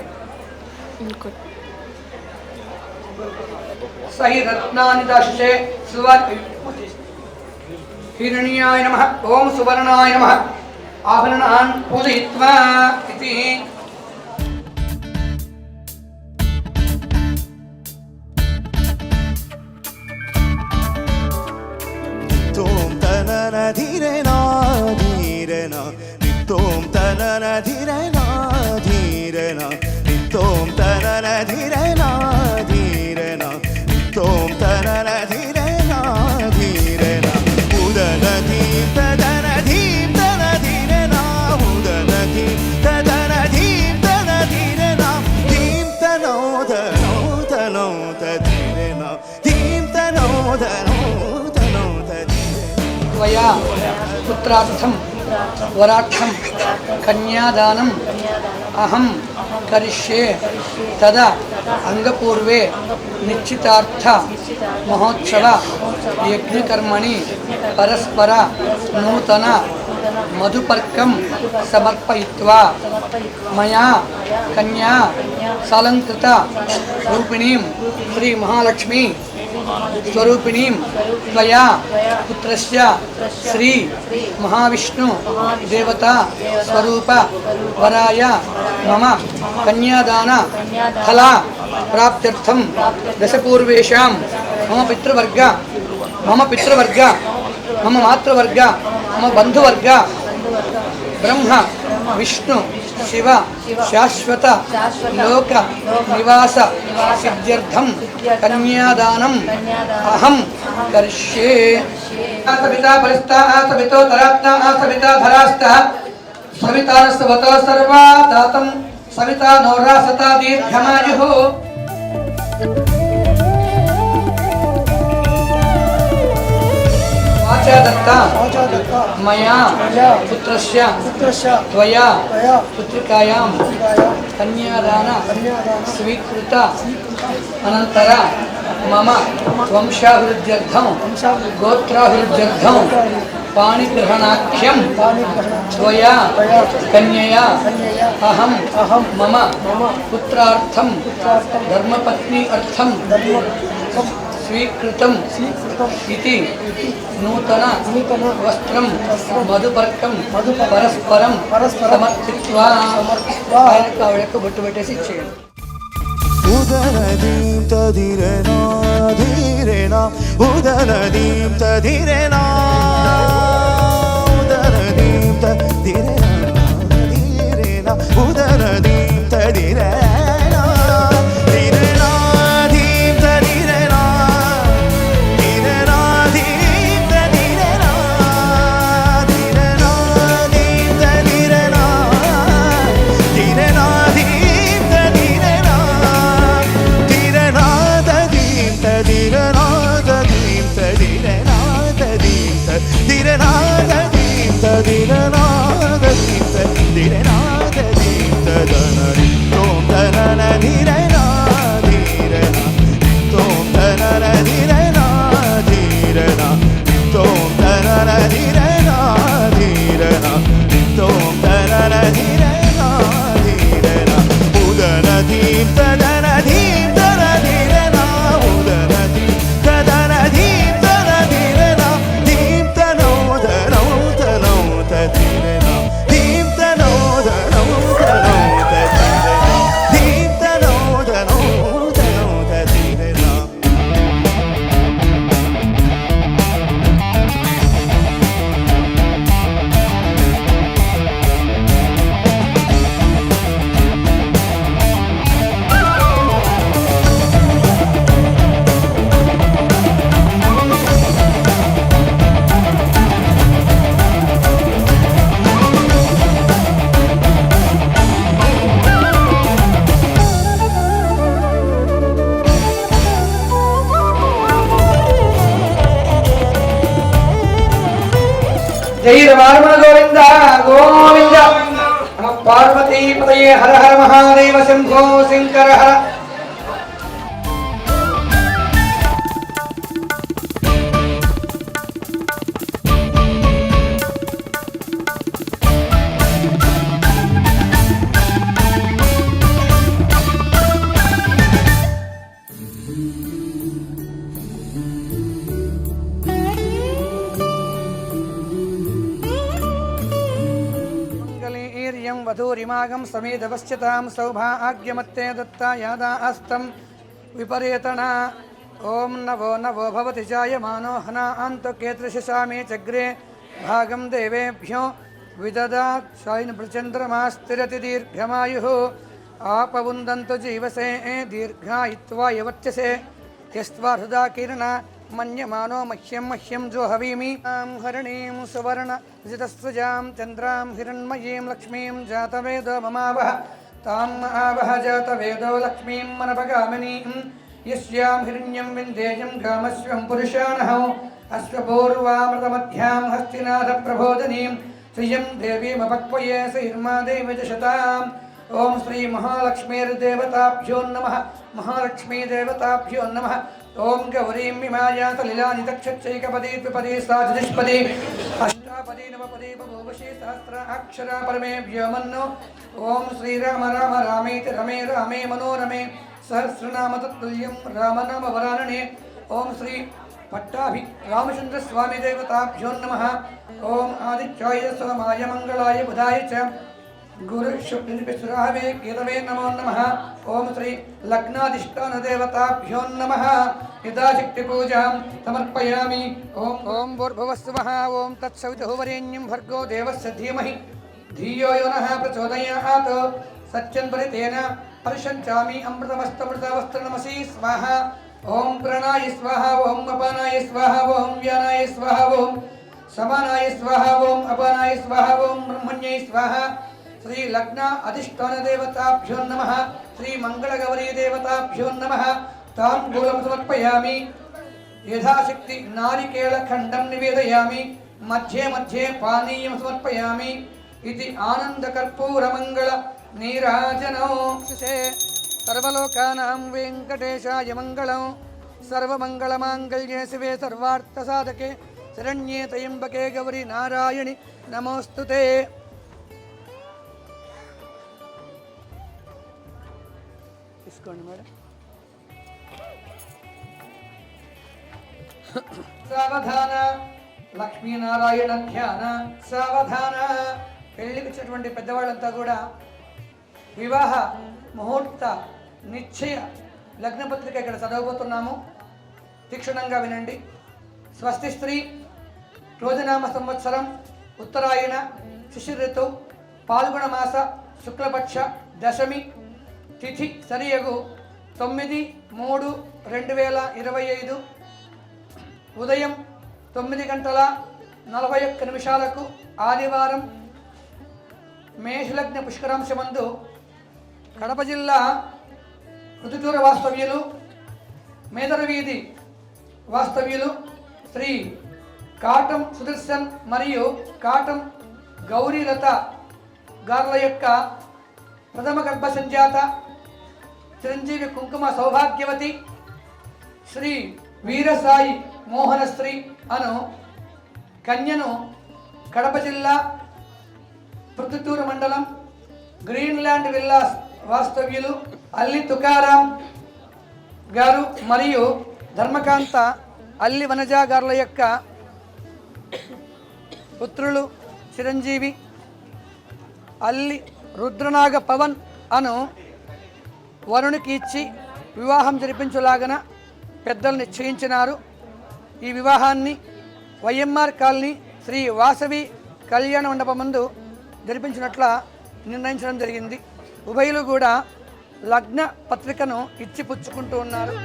సహి రత్నాని దర్శతే శివాసు హిరణ్యాయ నమః ఓం సువర్ణాయ నమః ఆభరణాన్ పూజయిత్వా ఇతి ధీరేనా ధీరేనా నిత్తోం తనన ధీరేనా ధీరేనా నిత్తోం తనన ధీరేనా ధీరేనా నిత్తోం తనన ధీరేనా ధీరేనా ఉదన ధీం తన ధీరేనా त्वया पुत्रार्थं वरार्थं कन्यादानम् अहं करिष्ये तदा अंगपूर्वे निश्चितार्थ महोत्सव यज्ञकर्मणि परस्पर नूतन मधुपर्कं समर्पयित्वा मया कन्या सालंकृत रूपिणीं श्री महालक्ष्मी स्वरूपिणीं त्वया पुत्रस्य श्री महाविष्णु देवता स्वरूप वराय मम कन्यादान फला प्राप्त्यर्थं दशपूर्वेषां मम पितृवर्ग मम मातृवर्ग मम बंधुवर्ग ब्रह्म विष्णु शिव शाश्वत लोक निवास सिद्ध्यर्थं कन्यादानम् अहं करिष्ये। सविता परिस्ता सवितो धरात्ना सविता धरास्तः सवितारस्वतो सर्वा दातं सविता नौरासता दीर्घमायुः। दत्ता मया पुत्रस्य त्वया पुत्रिकायां कन्यादान स्वीकृत अनंतर मम वंशाभिवृद्ध्यर्थं गोत्राभिवृद्ध्यर्थं पाणिग्रहणाख्यं त्वया कन्यया अहं मम पुत्रार्थं धर्मपत्नी अर्थं स्वीकृतम् इति नूतन वस्त्रं मधुपर्कं परस्परं समर्पित्वा ఆయనకు బొట్టు పెట్టేసి ఇచ్చేయండి. ఉదరదీం తదిరేనా ధీరేనా ఉదరదీం తదిరేనా ఉదరదీం తదిరేనా ధీరేనా ఉదరదీం తదిరేనా ధీరేనా ధీం తదిరేనా ధీరేనా ధీం తదిరేనా ధీరేనా ధీం తదిరేనా ధీరేనా ధీం తదిరేనా ధీరేనా తదీం తదిరేనా తదీం తదిరేనా తదీం తదిరేనా తదీం తదిరేనా తదీం తదిరేనా తదీం తదనరి తోం తనన ధీరేనా ధీరేనా తోం తనన ధీరేనా ధీరేనా తోం తనన ధీరేనా ధీరేనా తోం తనన ధీరేనా ధీరేనా ఉదన ధీం తదన ధీం తన ధీరేనా ఉదన ధీం తదన ధీం తన ధీరేనా ధీం తనో ధనో తనో తధీరేనా ధీం తనో ధనో తనో తధీరేనా ధీం తనో ధనో తనో తధీరేనా. जय रमारमण गोविंद गोविंद नम पार्वती पतये हर हर महादेव शंभो शंकर हर। वधूरिमागं समेधवश्यतां सौभाग्यमत्ते दत्ता यादा अस्तं विपरेतना ओं नवो नवो भवति जायमानो हना अन्तकेतृशशामे चग्रे भागं देवेभ्यो विददात् शयन प्रचन्द्रमास्तिरति दीर्घमायुः आपवुन्दन्तु जीवसे दीर्घायित्वा यवत्यसे यस्त्वा हृदा किरण मन्यमानो मह्यं मह्यं जो हवीमि हरणीं सुवर्ण जितस्वजां चन्द्रां हिरण्मयीं लक्ष्मीं जातवेदो ममावह ताम् आवह जातवेदो लक्ष्मीं मनपगामिनीं यस्यां हिरण्यं विन्देयं गामस्वं पुरुषाणः అశ్వపూర్వామృతమధ్యాం హస్తినాథ ప్రబోధనీం శ్రియం దేవీమపక్వయే శ్రీర్మాదేవ చ శతాం. ఓం శ్రీ మహాలక్ష్మీర్దేవతాభ్యో నమః. మహాలక్ష్మీదేవతాభ్యో నమః. ఓం గౌరీం విమాయాతలిలాని తక్షచ్చైకపదే ద్విపదే సాధుష్పదే అష్టాపదే నవపదే బభూవశే సహస్రాక్షరా పరమే వ్యోమన్నో. ఓం శ్రీరామ రామ రామేతి రమే రామే మనోరమే సహస్రనామ తత్తుల్యం రామనామ వరాననే. ఓం శ్రీ పట్టాభి రామచంద్ర స్వామి దేవతాభ్యో నమః. ఓం ఆదిత్యాయ సోమాయ మంగళాయ బుధాయ చ గురు శుక్రనిపిసురాహవే కేతవే నమో నమః. ఓం శ్రీ లగ్నాధిష్టాన దేవతాభ్యో నమః. యథాశక్తి పూజాం సమర్పయామి. ఓం ఓం భూర్భువస్సువః. ఓం తత్సవితుర్వరేణ్యం భర్గో దేవస్య ధీమహి ధియో యో నః ప్రచోదయాత్. సత్యం పరితేన పరిశంచామి అమృతమస్తమృతవస్త్రనమసి స్వాహ. ఓం ప్రణాయ స్వాహ. ఓం అపానాయ స్వాహ. ఓం వ్యానాయ స్వాహ. ఓం సమానాయ స్వాహ. ఓం అపానాయ స్వాహ. ఓం బ్రహ్మణ్యై స్వాహ. శ్రీ లగ్న అధిష్టాన దేవతాభ్యో నమః. శ్రీ మంగళగౌరీ దేవతాభ్యో నమః. తాంబూలం సమర్పయామి. యథాశక్తి నారికేళఖండం నివేదయామి. మధ్యే మధ్యే పానీయం సమర్పయామి. ఇది ఆనందకర్పూరమంగళ నీరాజనో. సర్వలోకానాం వెంకటేశాయ మంగళం. సర్వమంగళమాంగళ్యే శివే సర్వార్థసాధకే శరణ్యే త్రయంబకే గౌరీ నారాయణి నమోస్తుతే. తీసుకోండి మేడం. సావధాన లక్ష్మీనారాయణ ధ్యాన సావధాన. పెళ్లికి వచ్చినటువంటి పెద్దవాళ్ళంతా కూడా వివాహ ముహూర్త నిశ్చయ లగ్నపత్రిక ఇక్కడ చదవబోతున్నాము. తీక్షణంగా వినండి. స్వస్తి స్త్రీ రోజనామ సంవత్సరం ఉత్తరాయణ శిశిర ఋతువు పాల్గొన మాస శుక్లపక్ష దశమి తిథి సరియగు 9/3/2025 ఉదయం 9:41 ఆదివారం మేషలగ్న పుష్కరాంశమందు కడప జిల్లా రుతుచూర వాస్తవ్యులు మేదర వీధి వాస్తవ్యులు శ్రీ కాటం సుదర్శన్ మరియు కాటం గౌరీలత గార్ల యొక్క ప్రథమ గర్భ సంజాత చిరంజీవి కుంకుమ సౌభాగ్యవతి శ్రీ వీరసాయి మోహనశ్రీ అను కన్యను కడప జిల్లా ప్రొద్దుటూరు మండలం గ్రీన్లాండ్ విల్లాస్ వాస్తవ్యులు అల్లి తుకారాం గారు మరియు ధర్మకాంత అల్లి వనజా గారుల యొక్క పుత్రులు చిరంజీవి అల్లి రుద్రనాగ పవన్ అను వరుణికి ఇచ్చి వివాహం జరిపించులాగన పెద్దలు నిశ్చయించినారు. ఈ వివాహాన్ని వైఎంఆర్ కాలనీ శ్రీ వాసవి కళ్యాణ మండపం ముందు జరిపించినట్ల నిర్ణయించడం జరిగింది. ఉభయులు కూడా లగ్న పత్రికను ఇచ్చి పుచ్చుకుంటూ ఉన్నారు.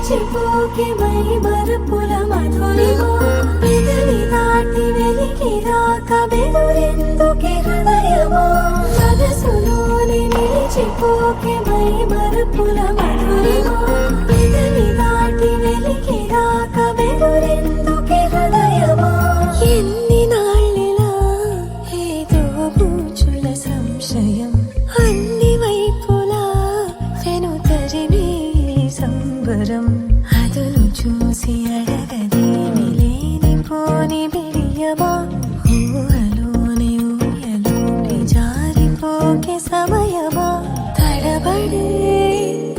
చిపోకే మై మరుపుల మధురిమో పెదవి దాటి వెలికి రాక బెదురెందుకే హృదయమో మనసులోని నిలిచిపోకే మై మరుపుల మధురిమో పెదవి దాటి వెలికి రాక బెదురెందుకే హృదయమో ఎన్ని నాళ్ళిలా ఏదో పూచుల సంశయం అన్ని వైపులా వెను తరిమే సంబరం అదును చూసి అడగదేమి లేనిపోని బిడియమా ఊహలోని ఊయలోని జారిపోకే సమయమా తడబడే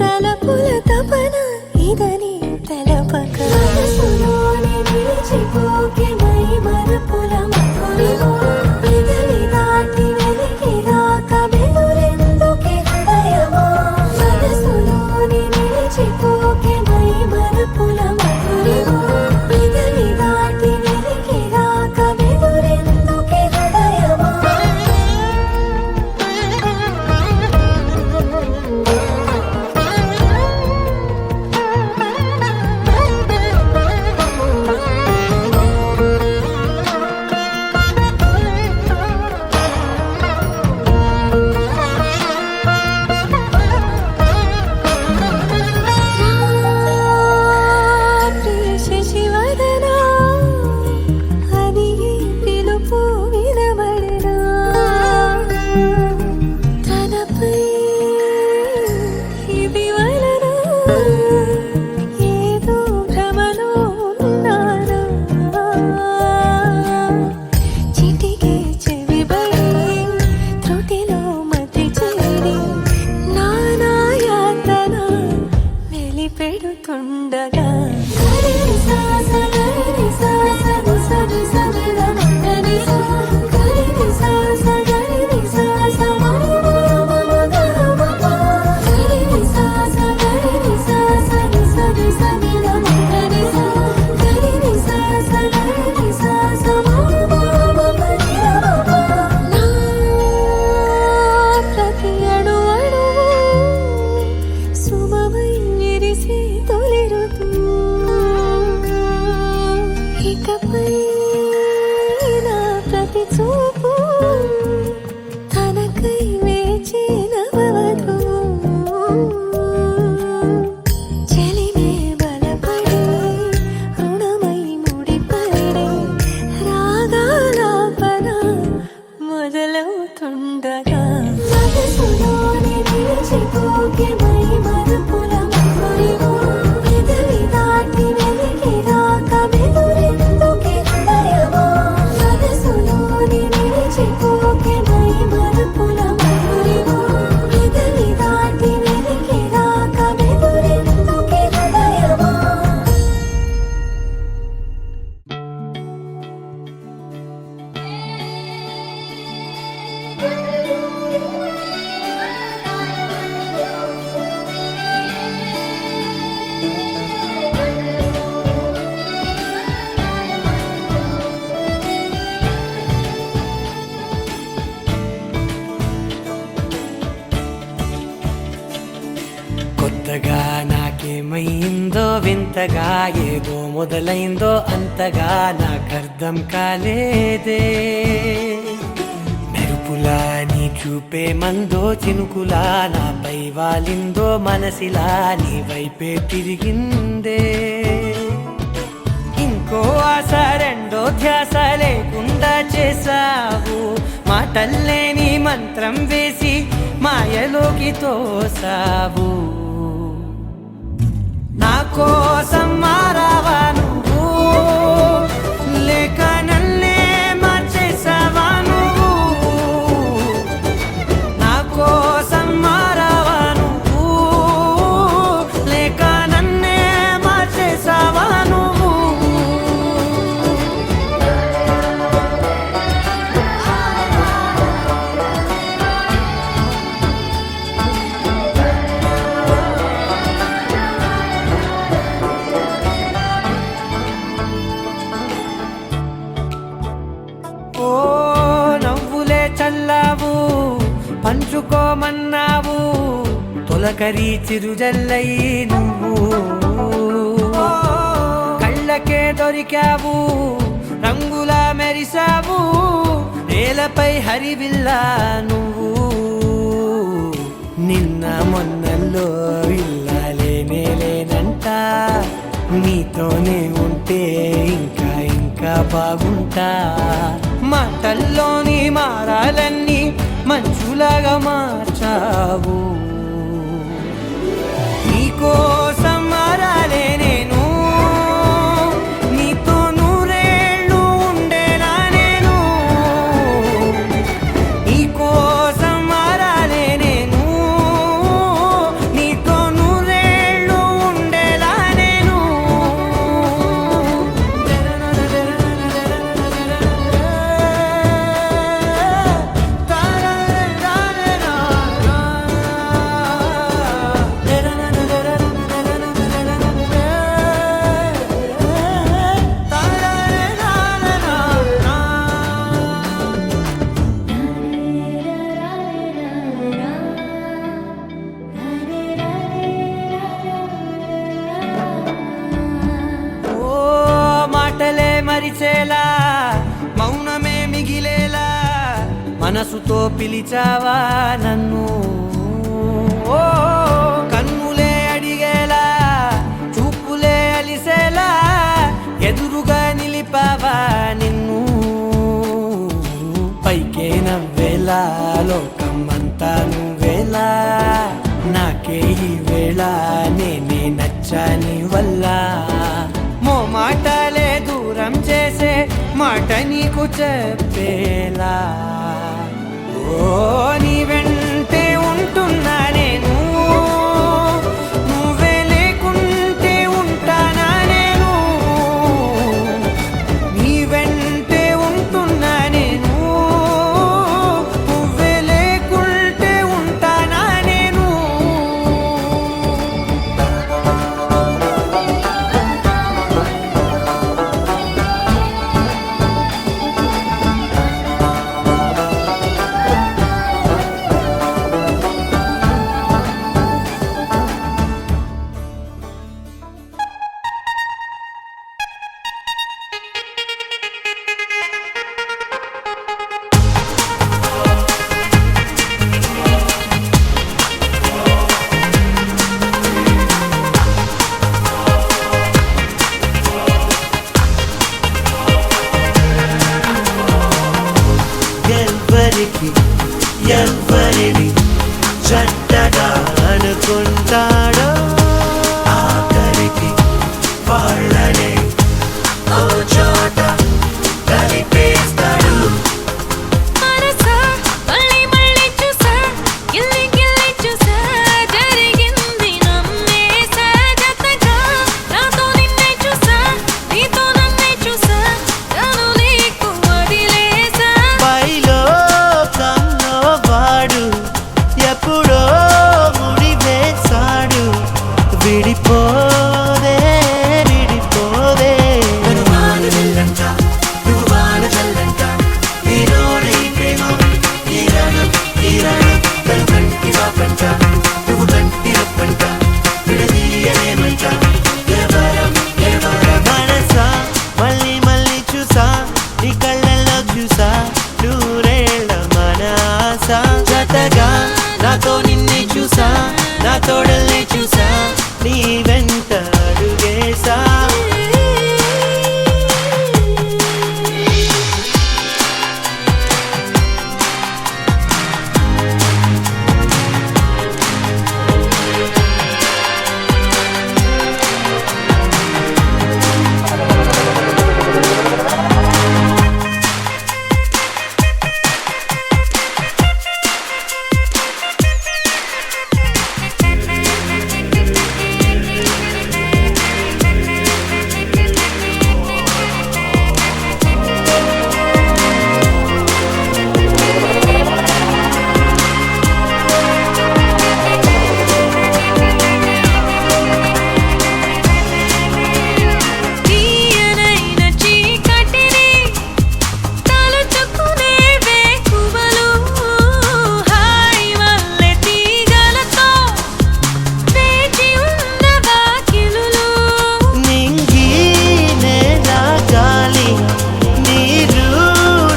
తలపుల తపన ఇదని తెలపక మనసులోని నిలిచిపోకే మై మరుపుల మధురిమో పెదవి దాటి వెలికి రాక తీరుతుండగా గరి సా సా గరి సా సా సరి సరి గరి సా గరి సా సా గరి సా సా మ మ గ మ ప గరి సా సా గరి సా సరి సరి సరి గరి సా గరి సా సా గరి సా సా మ మ గరి మ ప నా ప్రతి అణువణువు సుమమై విరిసే తొలి ఋతువు ఇకపై నా ప్రతి చూపు తనకై వేచి నవవధువు చెలిమే బలపడి రుణమై ముడిపడి రాగాలాపన మొదలవుతుండగా మనసులోని నిలిచిపోకే మై మరుపుల మధురిమో పెదవి దాటి వెలికి రాక బెదురెందుకే హృదయమో మనసులోని నిలిచిపోకే మై మరుపుల మధురిమో పెదవి దాటి వెలికి రాక బెదురెందుకే హృదయమో కొత్తగా నాకేమైందో వింతగా ఏదో మొదలైందో అంతగా నాకర్థం కాలేదే మెరుపులా నీ చూపే మందో చినుకులా నాపై వాలిందో మనసిలా నీ వైపే తిరిగిందే ఇంకో ఆశ రెండో ధ్యాస లేకుండా చేసావు మాటల్లే నీ మంత్రం వేసి మాయలోకి తోసావు నా కోసం మారావా నువ్వు లేక నన్నే మార్చేసావా నువ్వు నా కోసం మారావా నువ్వు లేక నన్నే మార్చేసావా నువ్వు ఓ నవ్వులే చల్లావు పంచుకోమన్నావు తొలకరి చిరుజల్లై నువ్వు ఓ, కళ్ళకే దొరికావు రంగులా మెరిసావు నేలపై హరివిల్లా నువ్వు నిన్న మొన్నల్లో ఇల్లాలేనే లేనంట నీతోనే ఉంటే ఇంకా ఇంకా బాగుంటా మాటల్లోని మారాలన్నీ మంచులాగా మార్చావు నీకోసం మారాలే నేను నీతో నూరేళ్ళు ఉండేలా నేను నీకోసం మారాలే నేను నీతో నూరేళ్ళు ఉండేలా నేను ఓ మాటలే మరిచేలా మౌనమే మిగిలేలా మనసుతో పిలిచావా నన్ను ఓ కన్నులే అడిగేలా చూపులే అలిసేలా ఎదురుగా నిలిపావా నిన్ను పైకే నవ్వేలా లోకం అంతా నువ్వేలా నాకే ఈ వేళ నేనే నచ్చాని వల్ల మో మాటలే దూరం చేసే మాట నీకు చెప్పేలా ఓ నీ వెంటే ఉంటున్నా నేను నువ్వే లేకుంటే విడిపోదే విడిపోదే నన్ను వాన జల్లంట నువ్వు వాన జల్లంట నీలోనే ప్రేమ తీరాను తీరాను నన్ను కంటి వాపంట నువ్వు కంటి రప్పంట విడదీయలేమంట ఎవరం ఎవరం మనసా మళ్ళీ మళ్ళీ చూసా నీ కళ్ళల్లో చూసా నూరేళ్ళ మనస జతగా నాతో నిన్నే చూసా నా తోడల్ని చూసా నీ వెంట అడుగేసా తీయనైన చీకటిని తలుచుకునే వేకువలు హాయి వల్లే తీగలతో వేచి ఉన్న వాకిలులు నింగి నేల గాలి నీరు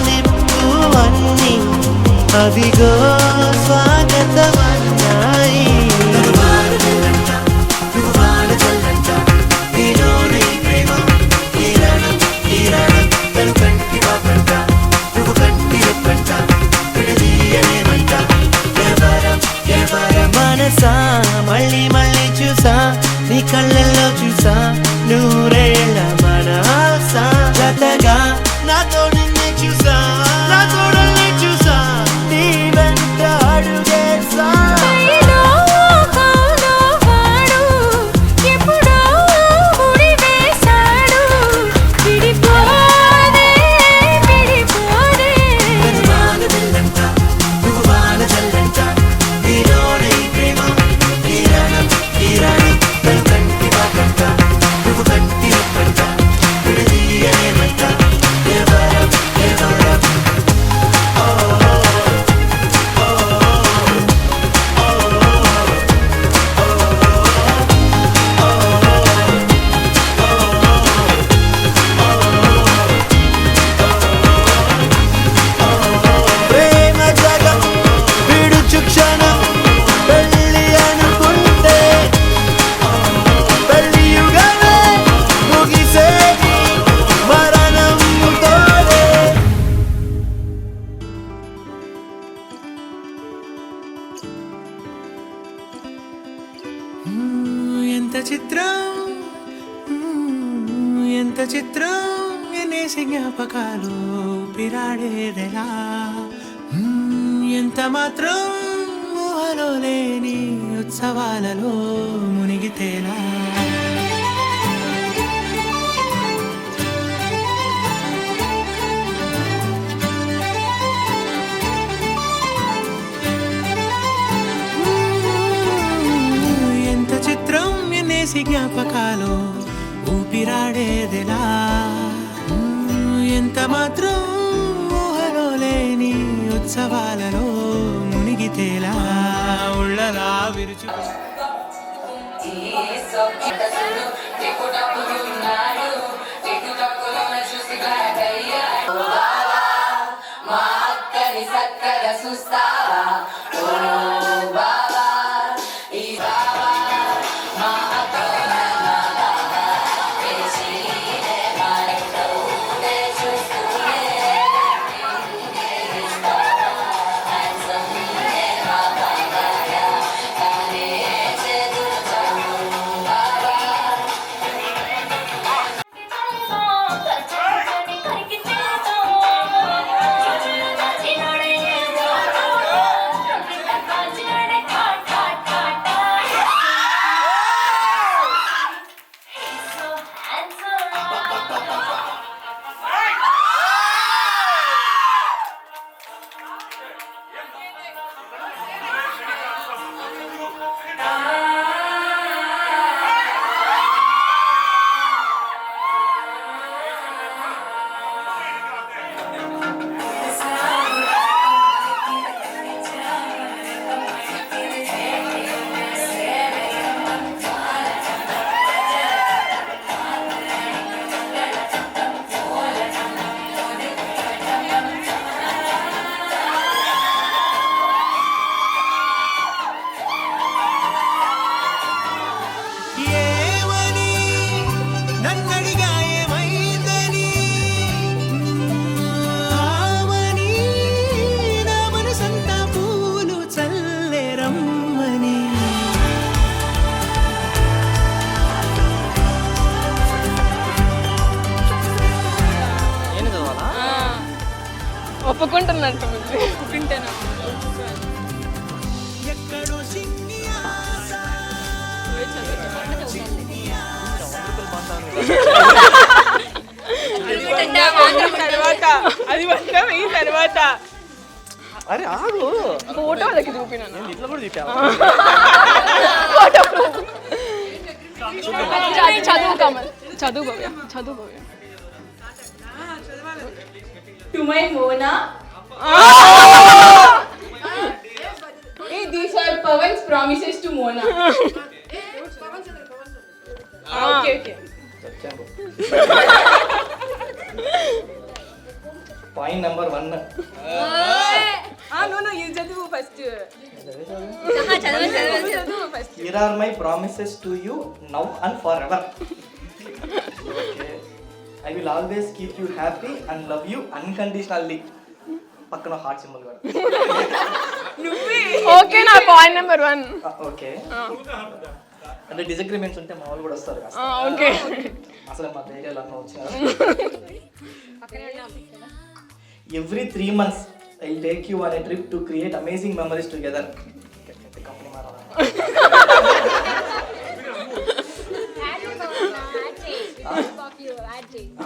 నిప్పు అన్ని అవిగో స్వాగతమన్నాయి మనసా మళ్ళీ మళ్ళీ చూసా నీ కళ్ళల్లో చూసా నూరేళ్ళ మనసా జతగా నాతో నిన్నే చూసా నా తోడల్ని చూసా నీ వెంట అడుగేసా పైలో కౌలో వాడు ఎప్పుడో ముడివేశాడు విడిపోదే విడిపోదే వాన జల్లంట నువ్వు వాన జల్లంట నీలోనే ప్రేమ తీరాను తీరాను నన్ను కంటి వాపంట నువ్వు కంటి రప్పంట విడదీయలేమంట ఎవరం ఎవరం ప్రేమ జగం విడుచు క్షణం పెళ్ళి అనుకుంటే పెళ్ళి యుగమే ముగిసేది మరణంతోనే ఎంత చిత్రం ఎంత చిత్రం ఎన్నేసి జ్ఞాపకాలు పిరాడేదెలా ఎంత మాత్రం ఊహలో లేని ఉత్సవాలలో మునిగితేలా ఎంత చిత్రం ఎన్నేసి జ్ఞాపకాలు ఊపిరాడేదెలా ఎంత మాత్రం ఊహలో లేని ఉత్సవాలలో మునిగితేలా ఉళ్ళలా విరుచు కరికి నన్నడిగా ఏమైందని ఆమని నా మనసంతా పూలు చల్లెరమ్మని ఒప్పుకుంటున్నట్టు ఒప్పుకుంటేనా ఎక్కడో సిన్ని ఆశ తర్వాత అది మొత్తం ఈ తర్వాత అరే ఆగు ఫోటో వాళ్ళకి చూపినా ఇట్లా కూడా చూపా చదువు కమల్ చదువు భవ్య చదువు భవ్య To my Mona. Hey, these are Pawan's promises to Mona. Okay, okay. Point number 1 No, you chadu first. First. Here are my promises to you now and forever. Okay. I will always keep you happy and love you unconditionally. పక్కన heart symbol కూడా okay నా point number 1 okay అంటే disagreements ఉంటే మా వాళ్ళు కూడా వస్తారు కాస్త. ఓకే అసలు మా ధైర్యాలు అన్న వచ్చినారు. Every 3 months I'll take you on a trip to create amazing memories together. Company మారాలి.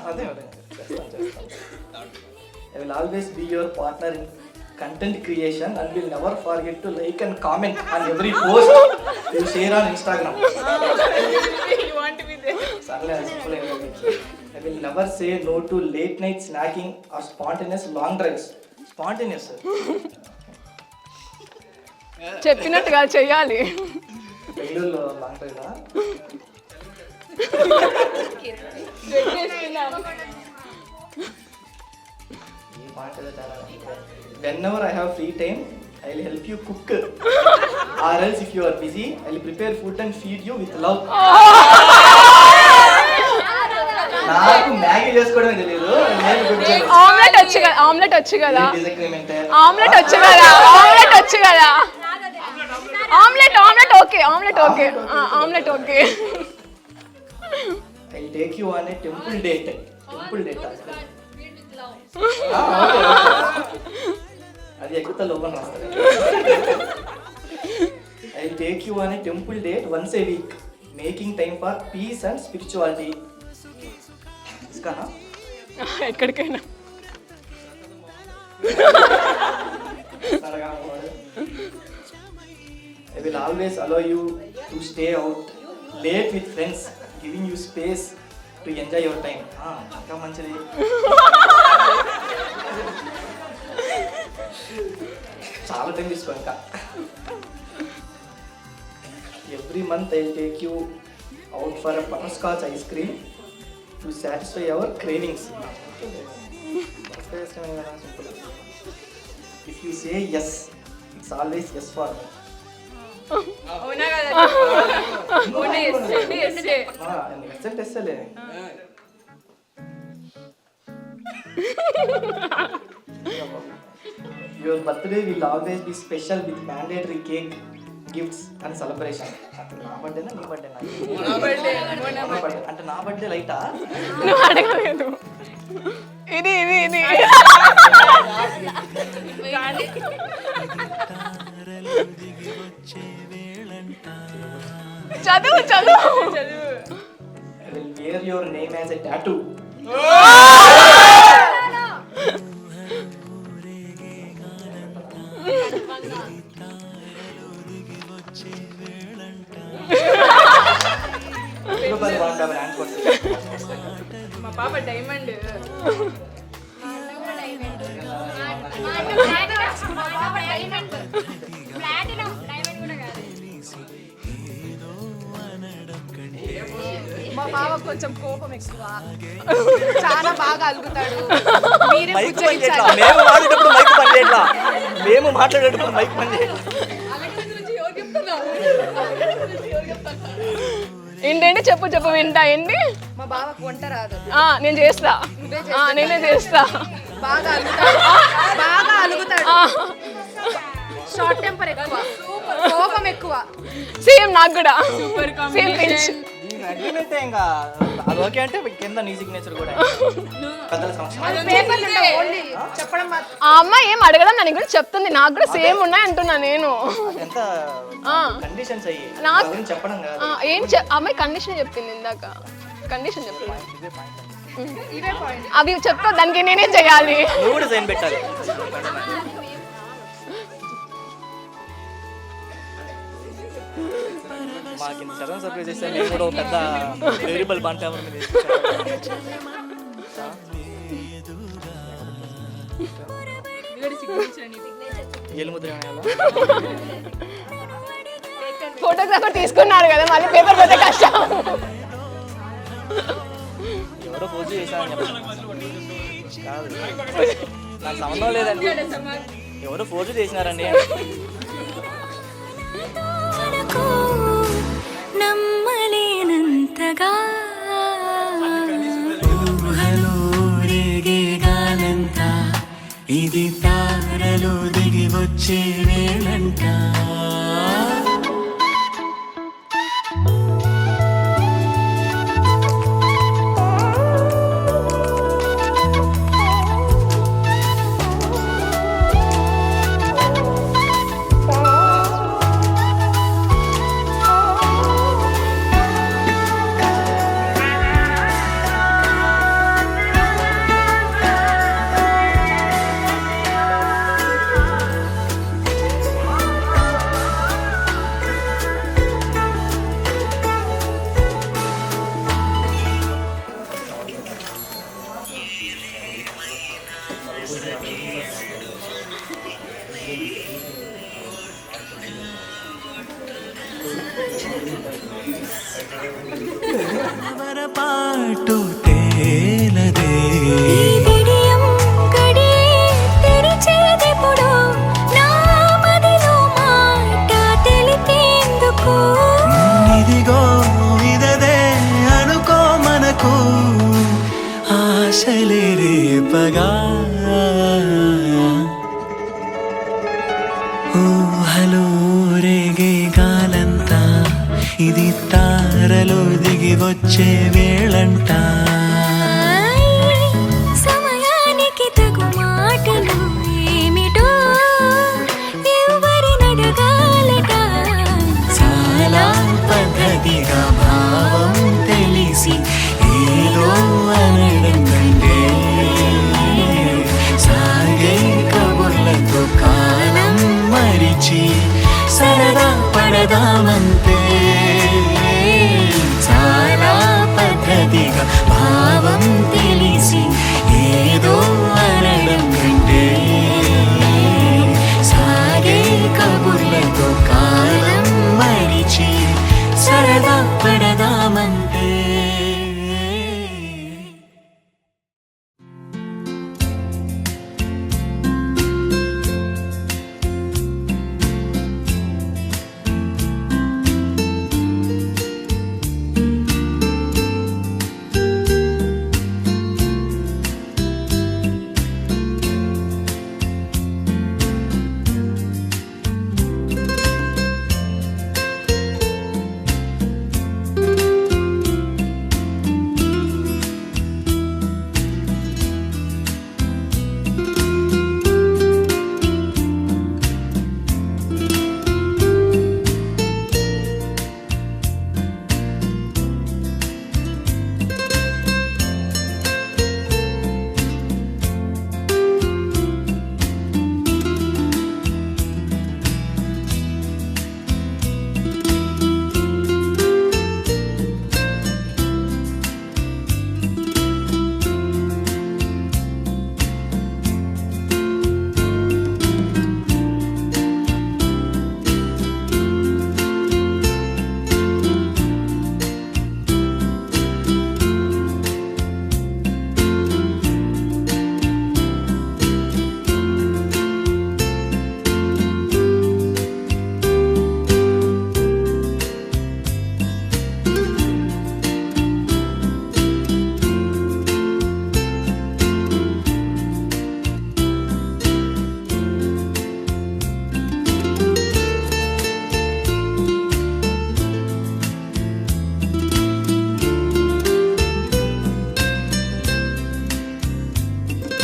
అదే చేస్తాను. I will always be your partner in content creation and will never forget to like and comment on every post you share on Instagram. You want to be there? సర్లే simple I will never say no to late night snacking or spontaneous long drives. Spontaneous. చెప్పినట్టుగా చెయ్యాలి బెంగళూరులో long drive Whenever I have free time, I'll help you cook. Or else if you are busy, I'll prepare food and feed you with love. నాకు Maggi చేసుకోవడమే తెలియదు. Omelette వచ్చు కదా omelette వచ్చు కదా డిసగ్రిమెంట్ ఆమ్లెట్ వచ్చు కదా ఆమ్లెట్ వచ్చు కదా omelette omelette okay omelette okay omelette okay I'll take you on a temple date. Temple date. అది ఎక్కువ లోపల రాస్తారు. I'll take you on a temple date once a week, making time for peace and spirituality. ఇస్కానా ఎక్కడికైనా I will always allow you to stay out late with friends, giving you space to enjoy your time. ఇంకా మంచిది. చాలా time తీసుకో ఇంకా. Every month I'll take you out for a butterscotch ice cream to satisfy our cravings. If you say yes, it's always yes for me. అవునా కదా? SLA Your birthday will always be special with mandatory cake, gifts and celebration. అంటే నా బర్త్డేనా నీ బర్త్డేనా? అంటే నా birthday లైటా? నువ్వు అడగలేదు ఇది ఇది ఇది చదువు చదువు I will wear your name as a tattoo. మా పాప డైమండ్ మా బావ కొంచెం కోపం ఎక్కువ, చాలా బాగా అలుగుతాడు. మీరే మైక్ పని చేయట్లా, మేము మాట్లాడేటప్పుడు మైక్ పని చేయట్లా, మేము మాట్లాడేటప్పుడు మైక్ పని చేయట్లా. ఏంటండి చెప్పు చెప్పు వింటా ఏంటి మా బావకు వంట రాదు. నేను చేస్తా. నేనే చేస్తా. బాగా అలుగుతాడు. బాగా అలుగుతాడు. షార్ట్ టెంపర్ ఎక్కువ, కోపం ఎక్కువ. సేమ్ నాకు కూడా సేమ్ పించ్. అగ్రిమెంట్ ఇంకా అది ఓకే అంటే కింద నీ సిగ్నేచర్ కూడా పెద్దల సమస్య. పేపర్లు ఉండవు, ఓన్లీ చెప్పడం మాత్రం. ఆ అమ్మాయి ఏం అడగడం దాని గురించి చెప్తుంది. నాకు కూడా సేమ్ ఉన్నాయి అంటున్నా నేను. ఎంత కండిషన్స్ అయ్యి నాకు గురించి చెప్పడం కాదు. అమ్మాయి కండిషన్ చెప్పింది ఇందాక. కండిషన్ చెప్పింది. ఇవే పాయింట్. అవి చెప్తా దానికి నేనేం చేయాలి? నువ్వు కూడా సైన్ పెట్టాలి. మాకు ఇంత సడన్ సర్ప్రైజ్ ఇస్తే నేను కూడా ఒక పెద్ద వేరియబుల్ బంట ఏలు ముద్ర ఫోటోగ్రాఫర్ తీసుకున్నారు కదా, మళ్ళీ పేపర్ పోతే కష్టం. ఎవరో ఫోజు చేశారని కాదు, నాకు సంబంధం లేదండి. ఎవరో ఫోజు చేసినారండి. నమ్మలేనంతగా ఊహలో రేగేగాలంట, ఇది తారలు దిగి వచ్చే వేళంట. పాటు తేలదే విడియం గడియే తెరిచేదెప్పుడు, నా మదిలో మాట తెలిపేందుకు. ఇదిగో ఇదదే అనుకో మనకు ఆశలే రేపగా. ఊహలో రేగే గాలంతా, ఇది తారలో దిగి వచ్చే వేళంట.